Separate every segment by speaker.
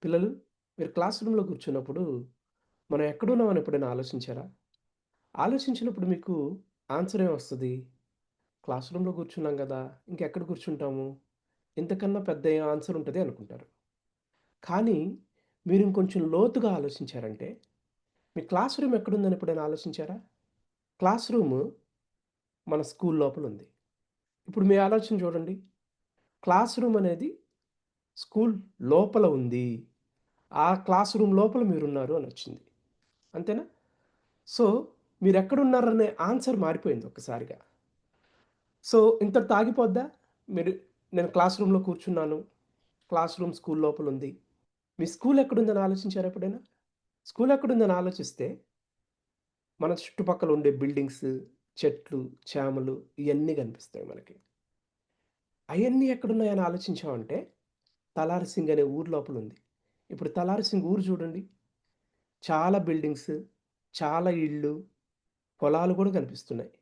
Speaker 1: పిల్లలు, మీరు క్లాస్ రూమ్‌లో కూర్చున్నప్పుడు, మనం ఎక్కడున్నామని ఎప్పుడైనా ఆలోచించారా? ఆలోచించినప్పుడు మీకు ఆన్సర్ ఏమొస్తది? క్లాస్ రూమ్‌లో కూర్చున్నాం గదా! ఇంకెక్కడ కూర్చుంటాము? ఇంతకన్నా పెద్ద ఏ ఆన్సర్ ఉంటది అనుకుంటారు. కానీ మీరు ఇంకొంచెం లోతుగా ఆలోచించారంటే, మీ క్లాస్ రూమ్ ఎక్కడుందని ఎప్పుడైనా ఆలోచించారా? క్లాస్ రూము మన స్కూల్ లోపలుంది. ఇప్పుడు మీ ఆలోచన చూడండి. క్లాస్ రూమ్ అనేది స్కూల్ లోపల ఉంది. ఆ క్లాస్ రూమ్ లోపల మీరున్నారు అనొచ్చింది. అంతేనా? సో, మీరెక్కడున్నారనే ఆన్సర్ మారిపోయింది ఒక్కసారిగా. సో, ఇంతటితో ఆగిపోద్దా? మీరు నేను క్లాస్ రూమ్‌లో కూర్చున్నాను. క్లాస్ రూమ్ స్కూల్ లోపలుంది. మీ స్కూల్ ఎక్కడుందని ఆలోచించారా ఎప్పుడైనా? స్కూల్ ఎక్కడుందని ఆలోచిస్తే, మన చుట్టుపక్కల ఉండే బిల్డింగ్స్, చెట్లు, చేమలు ఇయన్నీ కనిపిస్తాయి మనకి. అయన్నీ ఎక్కడున్నాయని ఆలోచించామంటే, తలారిసింగ్ అనే ఊరు లోపలుంది. ఇప్పుడు తలారిసింగ్ ఊరు చూడండి. చాలా బిల్డింగ్స్, చాలా ఇళ్ళు, పొలాలు కూడా కనిపిస్తున్నాయి.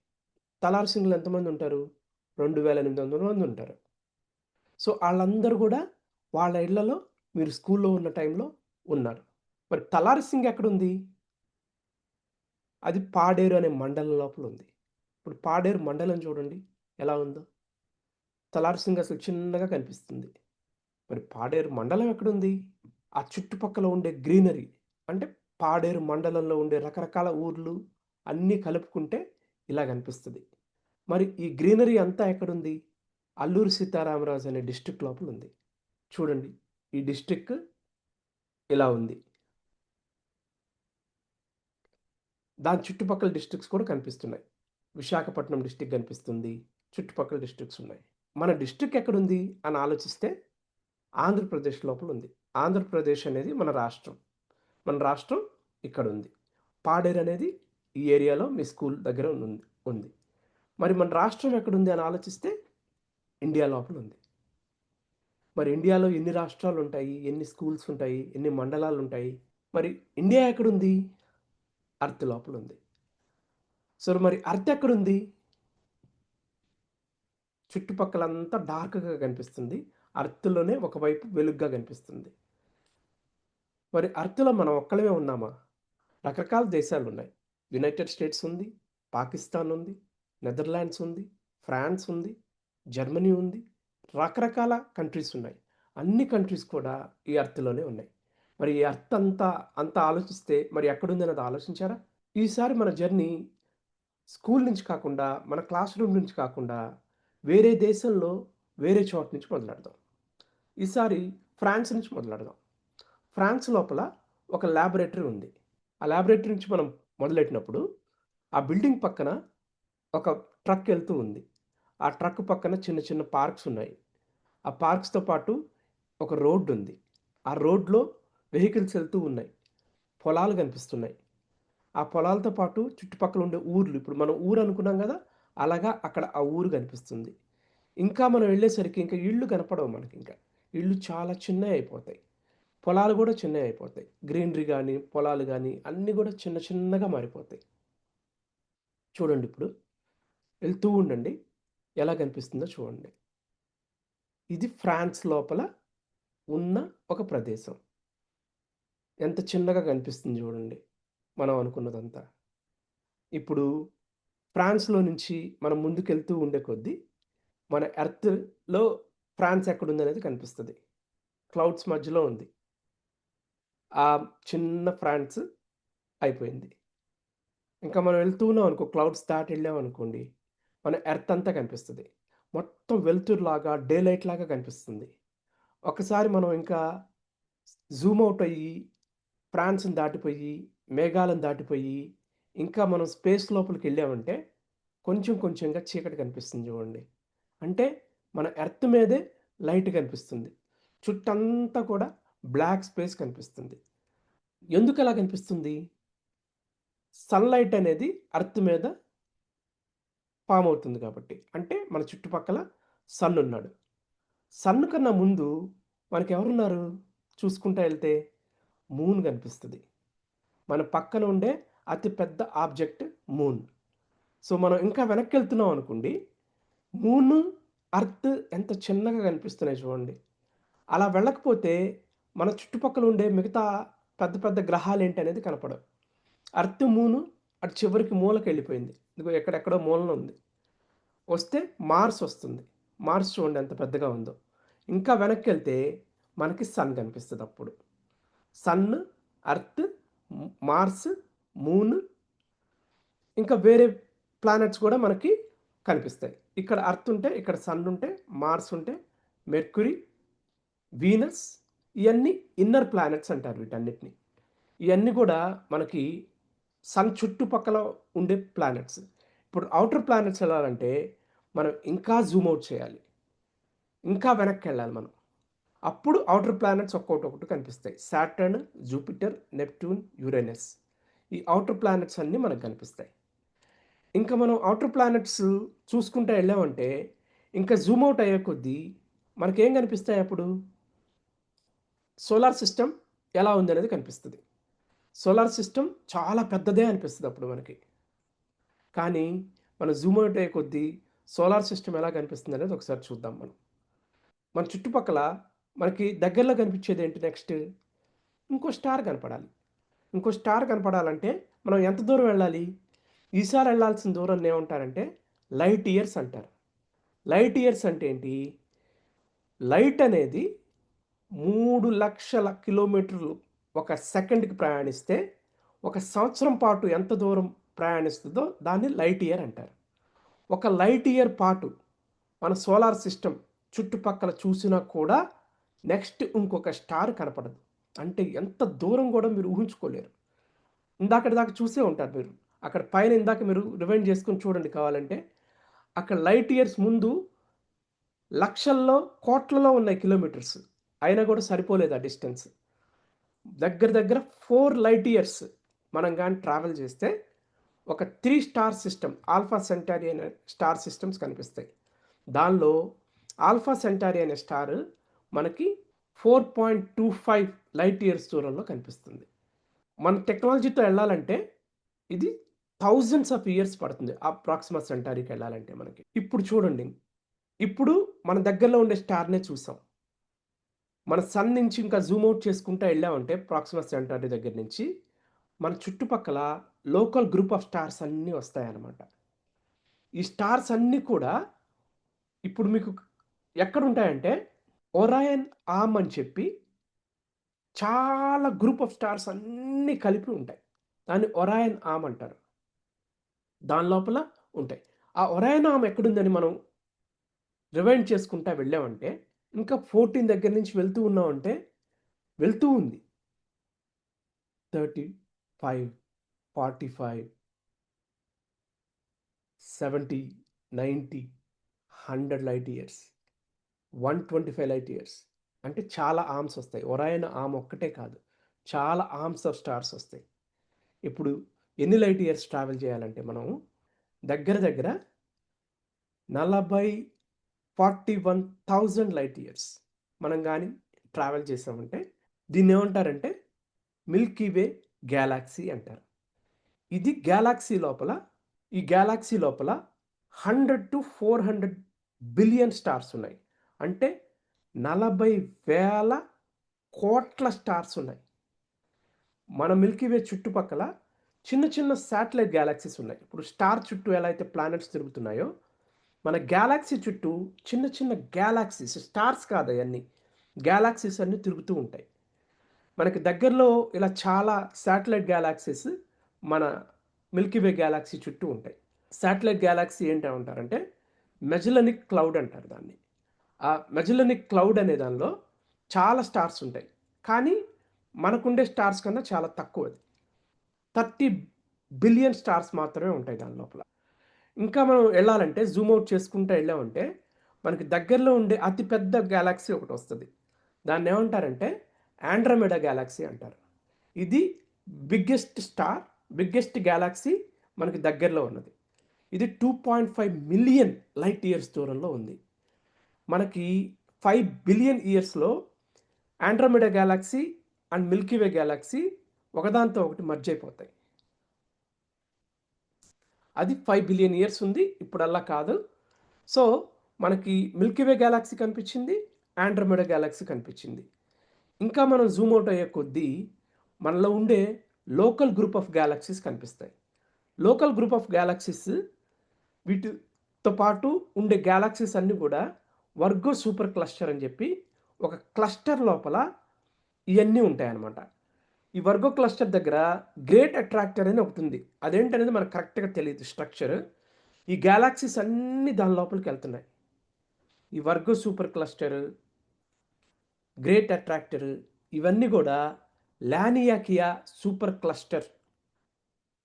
Speaker 1: తలారిసింగ్‌లో ఎంతమందుంటారు? 2800 మందుంటారు. సో, ఆళ్ళందరూ గూడా వాళ్ళ ఇళ్ళలో మీరు స్కూల్లో ఉన్న టైంలో ఉన్నారు. మరి తలారిసింగ్ ఎక్కడుంది? అది పాడేరు అనే మండలం లోపలుంది. ఇప్పుడు పాడేరు మండలం చూడండి ఎలా ఉందో. తలారిసింగ్ అసలు చిన్నగా కనిపిస్తుంది. మరి పాడేరు మండలం ఎక్కడుంది? ఆ చుట్టుపక్కల ఉండే గ్రీనరీ అంటే పాడేరు మండలంలో ఉండే రకరకాల ఊర్లు అన్నీ కలుపుకుంటే ఇలా కనిపిస్తది. మరి ఈ గ్రీనరీ అంతా ఎక్కడుంది? అల్లూరి సీతారామరాజు అనే డిస్ట్రిక్ట్ లోపలుంది. చూడండి. ఈ డిస్ట్రిక్ట్ ఇలా ఉంది. దాని చుట్టుపక్కల డిస్ట్రిక్ట్స్ కూడా కనిపిస్తున్నాయి. విశాఖపట్నం డిస్ట్రిక్ట్ కనిపిస్తుంది. చుట్టుపక్కల డిస్ట్రిక్ట్స్ ఉన్నాయి. మన డిస్ట్రిక్ట్ ఎక్కడుంది అని ఆలోచిస్తే ఆంధ్రప్రదేశ్ లోపలుంది. ఆంధ్రప్రదేశ్ అనేది మన రాష్ట్రం. మన రాష్ట్రం ఇక్కడుంది. పాడేరు అనేది ఈ ఏరియాలో మీ స్కూల్ దగ్గర ఉంది. మరి మన రాష్ట్రం ఎక్కడుంది అని ఆలోచిస్తే ఇండియా లోపలుంది. మరి ఇండియాలో ఎన్ని రాష్ట్రాలుంటాయి? ఎన్ని స్కూల్స్ ఉంటాయి? ఎన్ని మండలాలుంటాయి? మరి ఇండియా ఎక్కడుంది? ఎర్త్ లోపలుంది. సో, మరి ఎర్త్ ఎక్కడుంది? చుట్టుపక్కలంతా డార్క్‌గా కనిపిస్తుంది. ఎర్త్‌లోనే ఒకవైపు వెలుగ్గా కనిపిస్తుంది. మరి ఎర్త్‌లో మనం ఒక్కళమే ఉన్నామా? రకరకాల దేశాలున్నాయి. యునైటెడ్ స్టేట్స్ ఉంది, పాకిస్తాన్ ఉంది, నెదర్లాండ్స్ ఉంది, ఫ్రాన్స్ ఉంది, జర్మనీ ఉంది. రకరకాల కంట్రీస్ ఉన్నాయి. అన్ని కంట్రీస్ కూడా ఈ ఎర్త్‌లోనే ఉన్నాయి. మరి ఈ ఎర్త్ అంతా ఆలోచిస్తే మరి ఎక్కడుందన్నది ఆలోచించారా? ఈసారి మన జర్నీ స్కూల్ నుంచి కాకుండా, మన క్లాస్ రూమ్ నుంచి కాకుండా, వేరే దేశంలో వేరే చోట నుంచి మొదలెడదాం. ఈసారి ఫ్రాన్స్ నుంచి మొదలెడదాం. ఫ్రాన్స్ లోపల ఒక ల్యాబొరేటరీ ఉంది. ఆ ల్యాబొరేటరీ నుంచి మనం మొదలెట్టినప్పుడు, ఆ బిల్డింగ్ పక్కన ఒక ట్రక్ ఎళ్తూ ఉంది. ఆ ట్రక్ పక్కన చిన్న చిన్న పార్క్స్ ఉన్నాయి. ఆ పార్క్స్‌తో పాటు ఒక రోడ్డుంది. ఆ రోడ్‌లో వెహికల్స్ ఎళ్తూ ఉన్నాయి. పొలాలు కనిపిస్తున్నాయి. ఆ పొలాలతో పాటు చుట్టుపక్కల ఉండే ఊర్లు ఇప్పుడు మనం ఊరు అనుకున్నాం గదా! అలాగా అక్కడ ఆ ఊరు కనిపిస్తుంది. ఇంకా మనం వెళ్ళేసరికి ఇంక ఇళ్ళు కనపడవు మనకింక. ఇళ్ళు చాలా చిన్నయయిపోతాయి. పొలాలు గూడా చిన్నయయిపోతాయి. గ్రీనరీ గాని, పొలాలు గాని అన్నీ గూడా చిన్న చిన్నగా మారిపోతాయి. చూడండిప్పుడు. వెళ్తూ ఉండండి. ఎలా కనిపిస్తుందో చూడండి. ఇది ఫ్రాన్స్ లోపల ఉన్న ఒక ప్రదేశం. ఎంత చిన్నగా కనిపిస్తుంది జూడండి. మనం అనుకున్నదంతా. ఇప్పుడు ఫ్రాన్స్‌లో నుంచి మనం ముందుకెళ్తూ ఉండే కొద్దీ మన ఎర్త్‌లో ఫ్రాన్స్ ఎక్కడుందనేది కనిపిస్తది. క్లౌడ్స్ మధ్యలో ఉంది. ఆ చిన్న ఫ్రాన్స్ అయిపోయింది. ఇంకా మనం వెళ్తూ ఉన్నామనుకో క్లౌడ్స్ దాటి వెళ్ళామనుకోండి, మన ఎర్త్ అంతా కనిపిస్తది. మొత్తం వెలుతురులాగా, డే లైట్ లాగా కనిపిస్తుంది. ఒక్కసారి మనం ఇంకా జూమ్ ఔట్ అయ్యి, ఫ్రాన్స్‌ని దాటిపోయి, మేఘాలను దాటిపోయి, ఇంకా మనం స్పేస్ లోపలికెళ్ళామంటే, కొంచెం కొంచెంగా చీకటి కనిపిస్తుంది చూడండి. అంటే మన ఎర్త్ మీదే లైట్ కనిపిస్తుంది. చుట్టంతా కూడా బ్లాక్ స్పేస్ కనిపిస్తుంది. ఎందుకలా కనిపిస్తుంది? సన్‌లైట్ అనేది ఎర్త్ మీద ఫార్మ్ అవుతుంది కాబట్టి. అంటే మన చుట్టుపక్కల సన్ ఉన్నాడు. సన్ కన్నా ముందు మనకెవరున్నారు చూసుకుంటా ఎళ్తే? మూన్ కనిపిస్తది. మన పక్కన ఉండే అతి పెద్ద ఆబ్జెక్ట్ మూన్. సో, మనం ఇంకా వెనక్కెళ్తున్నాం అనుకోండి, మూను, ఎర్త్ ఎంత చిన్నగా కనిపిస్తున్నాయి చూడండి. అలా వెళ్ళకపోతే మన చుట్టుపక్కల ఉండే మిగతా పెద్ద పెద్ద గ్రహాలేంటనేది కనపడవు. ఎర్త్, మూను అటు చివరికి మూలకెళ్ళిపోయింది. ఇదిగో ఎక్కడెక్కడో మూలన ఉంది. వస్తే మార్స్ వస్తుంది. మార్స్ చూడండి ఎంత పెద్దగా ఉందో. ఇంకా వెనక్కెళ్తే మనకి సన్ కనిపిస్తదప్పుడు. సన్, ఎర్త్, మార్స్, మూన్ ఇంకా వేరే ప్లానెట్స్ కూడా మనకి కనిపిస్తాయి. ఇక్కడ ఎర్త్ ఉంటే, ఇక్కడ సన్ ఉంటే, మార్స్ ఉంటే, మెర్క్యూరీ, వీనస్ ఇయన్నీ ఇన్నర్ ప్లానెట్స్ అంటారు వీటన్నిటిని. ఇయన్నీ కూడా మనకి సన్ చుట్టుపక్కల ఉండే ప్లానెట్స్. ఇప్పుడు ఔటర్ ప్లానెట్స్ ఎళ్ళాలంటే మనం ఇంకా జూమ్ ఔట్ చేయాలి. ఇంకా వెనక్కెళ్ళాలి మనం. అప్పుడు ఔటర్ ప్లానెట్స్ ఒక్కోటొకటి కనిపిస్తాయి. Saturn, Jupiter, Neptune, Uranus. ఈ ఔటర్ ప్లానెట్స్ అన్నీ మనకు కనిపిస్తాయి. ఇంకా మనం ఔటర్ ప్లానెట్స్ చూసుకుంటా వెళ్ళామంటే, ఇంకా జూమ్ ఔట్ అయ్యే కొద్దీ మనకేం కనిపిస్తాయి అప్పుడు? సోలార్ సిస్టమ్ ఎలా ఉందనేది కనిపిస్తది. సోలార్ సిస్టమ్ చాలా పెద్దదే అనిపిస్తది అప్పుడు మనకి. కానీ మనం జూమ్ ఔట్ అయ్యే కొద్దీ సోలార్ సిస్టమ్ ఎలా కనిపిస్తుందనేది ఒకసారి చూద్దాం మనం. మన చుట్టుపక్కల మనకి దగ్గరలో కనిపించేదేంటి నెక్స్ట్? ఇంకో స్టార్ కనపడాలి. ఇంకో స్టార్ కనపడాలంటే మనం ఎంత దూరం వెళ్ళాలి? ఈసారి వెళ్ళాల్సిన దూరాన్ని ఏమంటారంటే లైట్ ఇయర్స్ అంటారు. లైట్ ఇయర్స్ అంటే ఏంటి? లైట్ అనేది 3,00,000 కిలోమీటర్లు ఒక సెకండ్‌కి ప్రయాణిస్తే, ఒక సంవత్సరం పాటు ఎంత దూరం ప్రయాణిస్తదో దాన్ని లైట్ ఇయర్ అంటారు. ఒక లైట్ ఇయర్ పాటు మన సోలార్ సిస్టమ్ చుట్టుపక్కల చూసినా కూడా నెక్స్ట్ ఇంకొక స్టార్ కనపడదు. అంటే ఎంత దూరం గూడా మీరు ఊహించుకోలేరు. ఇందాకటి దాకా చూసే ఉంటారు మీరు. అక్కడ పైన ఇందాక మీరు రివైండ్ చేసుకొని చూడండి కావాలంటే. అక్కడ లైట్ ఇయర్స్ ముందు లక్షల్లో, కోట్లలో ఉన్నాయి కిలోమీటర్స్. అయినా కూడా సరిపోలేదు ఆ డిస్టెన్స్. దగ్గర దగ్గర 4 లైట్ ఇయర్స్ మనం గాని ట్రావెల్ చేస్తే ఒక 3 స్టార్ సిస్టమ్ ఆల్ఫా సెంటారి అనే స్టార్ సిస్టమ్స్ కనిపిస్తాయి. దానిలో ఆల్ఫా సెంటారి అనే స్టార్ మనకి 4.25 లైట్ ఇయర్స్ దూరంలో కనిపిస్తుంది. మన టెక్నాలజీతో వెళ్ళాలంటే ఇది థౌజండ్స్ ఆఫ్ ఇయర్స్ పడుతుంది ఆ ప్రాక్సిమా సెంటారీకి వెళ్ళాలంటే మనకి. ఇప్పుడు చూడండి. ఇప్పుడు మన దగ్గరలో ఉండే స్టార్‌నే చూసాం. మన సన్ నుంచి ఇంకా జూమ్ ఔట్ చేసుకుంటా వెళ్ళామంటే ప్రాక్సిమా సెంటారీ దగ్గర నుంచి మన చుట్టుపక్కల లోకల్ గ్రూప్ ఆఫ్ స్టార్స్ అన్నీ వస్తాయన్నమాట. ఈ స్టార్స్ అన్నీ కూడా ఇప్పుడు మీకు ఎక్కడుంటాయంటే ఒరాయన్ ఆర్మ్ అని చెప్పి చాలా గ్రూప్ ఆఫ్ స్టార్స్ అన్నీ కలిపి ఉంటాయి. దాన్ని ఒరాయన్ ఆర్మ్ అంటారు. దాని లోపల ఉంటాయి. ఆ ఒరాయన్ ఆర్మ్ ఎక్కడుందని మనం రివైండ్ చేసుకుంటా వెళ్ళామంటే ఇంకా 14 దగ్గర నుంచి వెళ్తూ ఉన్నామంటే వెళ్తూ ఉంది. 35, 45, 70, 90, 100 లైట్ ఇయర్స్, 125 లైట్ ఇయర్స్. అంటే చాలా ఆర్మ్స్ వస్తాయి. ఒరాయన్ ఆర్మ్ ఒక్కటే కాదు. చాలా ఆర్మ్స్ ఆఫ్ స్టార్స్ వస్తాయి. ఇప్పుడు ఎన్ని లైట్ ఇయర్స్ ట్రావెల్ చేయాలంటే మనం దగ్గర దగ్గర 41,000 లైట్ ఇయర్స్ మనం గాని ట్రావెల్ చేసామంటే దీన్నేమంటారంటే మిల్కీ వే గ్యాలాక్సీ అంటారు. ఇది గ్యాలాక్సీ లోపల ఈ గ్యాలాక్సీ లోపల 100-400 బిలియన్ స్టార్స్ ఉన్నాయి. అంటే 40,000,000,000 స్టార్స్ ఉన్నాయి. మన మిల్కీ వే చుట్టుపక్కల చిన్న చిన్న శాటిలైట్ గ్యాలాక్సీస్ ఉన్నాయి. ఇప్పుడు స్టార్ చుట్టూ ఎలా అయితే ప్లానెట్స్ తిరుగుతున్నాయో, మన గ్యాలాక్సీ చుట్టూ చిన్న చిన్న గ్యాలాక్సీస్ స్టార్స్ కాదు అయన్నీ. గ్యాలాక్సీస్ అన్నీ తిరుగుతూ ఉంటాయి. మనకి దగ్గరలో ఇలా చాలా శాటిలైట్ గ్యాలాక్సీస్ మన మిల్కీ వే గ్యాలాక్సీ చుట్టూ ఉంటాయి. శాటిలైట్ గ్యాలాక్సీ ఏంటి అంటారంటే మెజెలనిక్ క్లౌడ్ అంటారు దాన్ని. ఆ మెజెలనిక్ క్లౌడ్ అనే దానిలో చాలా స్టార్స్ ఉంటాయి. కానీ మనకుండే స్టార్స్ కన్నా చాలా తక్కువది. 30 బిలియన్ స్టార్స్ మాత్రమే ఉంటాయి దాని లోపల. ఇంకా మనం వెళ్ళాలంటే జూమ్ ఔట్ చేసుకుంటూ వెళ్ళామంటే మనకి దగ్గరలో ఉండే అతి పెద్ద గ్యాలాక్సీ ఒకటి వస్తది. దాన్ని ఏమంటారంటే ఆండ్రోమెడా గ్యాలాక్సీ అంటారు. ఇది బిగ్గెస్ట్ స్టార్, బిగ్గెస్ట్ గ్యాలాక్సీ మనకి దగ్గరలో ఉన్నది. ఇది 2.5 మిలియన్ లైట్ ఇయర్స్ దూరంలో ఉంది. మనకి 5 బిలియన్ ఇయర్స్‌లో Andromeda Galaxy and Milky way Galaxy ఒకదానితో ఒకటి మర్జ్ అయిపోతాయి. అది 5 బిలియన్ ఇయర్స్ ఉంది. ఇప్పుడల్లా కాదు. సో, మనకి మిల్కీ వే గ్యాలాక్సీ కనిపించింది. ఆండ్రోమెడా గ్యాలాక్సీ కనిపించింది. ఇంకా మనం జూమ్ ఔట్ అయ్యే కొద్దీ మనలో ఉండే లోకల్ గ్రూప్ ఆఫ్ గ్యాలక్సీస్ కనిపిస్తాయి. లోకల్ గ్రూప్ ఆఫ్ గ్యాలక్సీస్ వీటితో పాటు ఉండే గ్యాలక్సీస్ అన్నీ కూడా వర్గో సూపర్ క్లస్టర్ అని చెప్పి ఒక క్లస్టర్ లోపల ఇవన్నీ ఉంటాయన్నమాట. ఈ వర్గో క్లస్టర్ దగ్గర గ్రేట్ అట్రాక్టర్ అని ఒకటి ఉంది. అదేంటనేది మనకు కరెక్ట్‌గా తెలీదు స్ట్రక్చర్. ఈ గ్యాలక్సీస్ అన్నీ దాని లోపలికి వెళ్తున్నాయి. ఈ Virgo super cluster, great attractor ఇవన్నీ కూడా లానియాకియా సూపర్ క్లస్టర్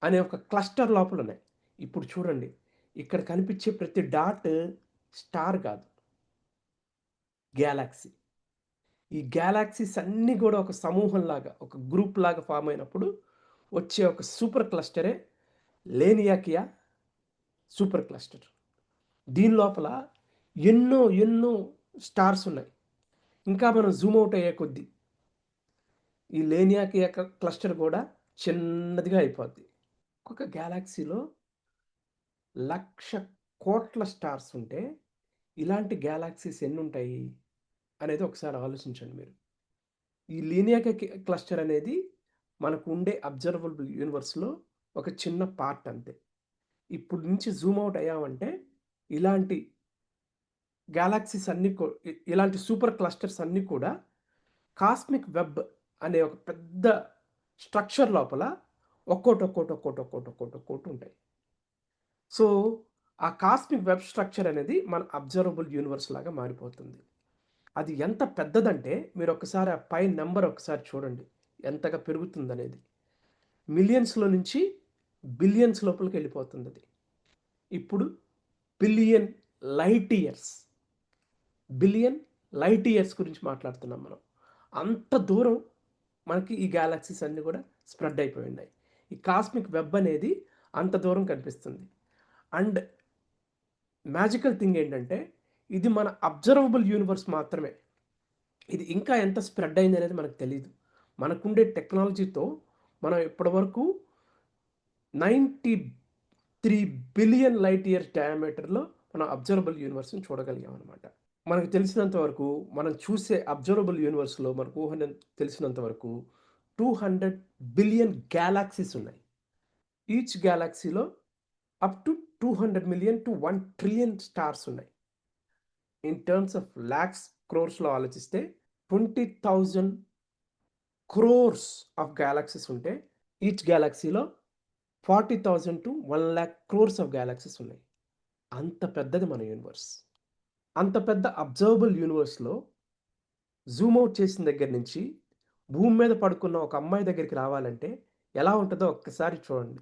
Speaker 1: అనే ఒక క్లస్టర్ లోపల ఉన్నాయి. ఇప్పుడు చూడండి, ఇక్కడ కనిపించే ప్రతి డాట్ స్టార్ కాదు, గ్యాలక్సీ. ఈ గ్యాలక్సీస్ అన్నీ కూడా ఒక సమూహంలాగా, ఒక గ్రూప్ లాగా ఫామ్ అయినప్పుడు వచ్చే ఒక సూపర్ క్లస్టరే లేనియాకియా సూపర్ క్లస్టర్. దీని లోపల ఎన్నో ఎన్నో స్టార్స్ ఉన్నాయి. ఇంకా మనం జూమ్ అవుట్ అయ్యే కొద్దీ ఈ లేనియాకియా క్లస్టర్ కూడా చిన్నదిగా అయిపోద్ది. ఒక గ్యాలక్సీలో 1,00,00,000,000 స్టార్స్ ఉంటే ఇలాంటి గ్యాలక్సీస్ ఎన్నుంటాయి అనేది ఒకసారి ఆలోచించండి మీరు. ఈ లీనియర్ క్లస్టర్ అనేది మనకు ఉండే అబ్జర్వబుల్ యూనివర్స్‌లో ఒక చిన్న పార్ట్ అంతే. ఇప్పుడు నుంచి జూమ్ ఔట్ అయ్యామంటే ఇలాంటి గ్యాలక్సీస్ అన్నీ ఇలాంటి సూపర్ క్లస్టర్స్ అన్నీ కూడా కాస్మిక్ వెబ్ అనే ఒక పెద్ద స్ట్రక్చర్ లోపల ఒక్కోటి ఉంటాయి. సో, ఆ కాస్మిక్ వెబ్ స్ట్రక్చర్ అనేది మన అబ్జర్వబుల్ యూనివర్స్ లాగా మారిపోతుంది. అది ఎంత పెద్దదంటే మీరొకసారి ఆ పై నంబర్ ఒకసారి చూడండి. ఎంతగా పెరుగుతుందనేది. మిలియన్స్‌లో నుంచి బిలియన్స్ లోపలికెళ్ళిపోతుందది. ఇప్పుడు billion light years, billion light years గురించి మాట్లాడుతున్నాం మనం. అంత దూరం మనకి ఈ గ్యాలక్సీస్ అన్నీ కూడా స్ప్రెడ్ అయిపోయి ఉన్నాయి. ఈ కాస్మిక్ వెబ్ అనేది అంత దూరం కనిపిస్తుంది. అండ్ మ్యాజికల్ థింగ్ ఏంటంటే ఇది మన అబ్జర్వబుల్ యూనివర్స్ మాత్రమే. ఇది ఇంకా ఎంత స్ప్రెడ్ అయిందనేది మనకు తెలీదు. మనకుండే టెక్నాలజీతో మనం ఇప్పటివరకు 93 బిలియన్ లైట్ ఇయర్స్ డయామీటర్‌లో మనం అబ్జర్వబుల్ యూనివర్స్‌ని చూడగలిగామనమాట. మనకు తెలిసినంత వరకు, మనం చూసే అబ్జర్వబుల్ యూనివర్స్‌లో మనకు తెలిసినంత వరకు 200 బిలియన్ గ్యాలాక్సీస్ ఉన్నాయి. ఈచ్ గ్యాలాక్సీలో అప్ టు 200,000,000 టు 1,000,000,000,000 స్టార్స్ ఉన్నాయి. ఇన్ టర్మ్స్ ఆఫ్ లాక్స్, క్రోర్స్‌లో ఆలోచిస్తే 20,000 క్రోర్స్ ఆఫ్ గ్యాలాక్సీస్ ఉంటే, ఈచ్ గ్యాలాక్సీలో 40,000 టు 1,00,000 క్రోర్స్ ఆఫ్ గ్యాలాక్సీస్ ఉన్నాయి. అంత పెద్దది మన యూనివర్స్. అంత పెద్ద అబ్జర్వబుల్ యూనివర్స్‌లో జూమ్ ఔట్ చేసిన దగ్గర నుంచి భూమి మీద పడుకున్న ఒక అమ్మాయి దగ్గరికి రావాలంటే ఎలా ఉంటదో ఒక్కసారి చూడండి.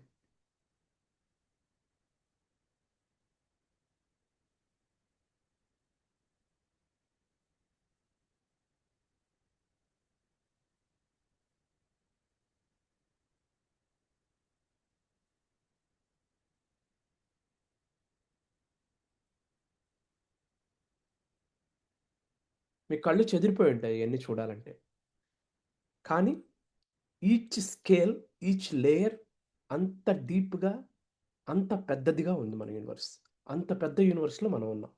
Speaker 1: మీ కళ్ళు చెదిరిపోయి ఉంటాయి ఇయన్నీ చూడాలంటే. కానీ ఈచ్ స్కేల్, ఈచ్ లేయర్ అంత డీప్‌గా, అంత పెద్దదిగా ఉంది మన యూనివర్స్. అంత పెద్ద యూనివర్స్‌లో మనం ఉన్నాం.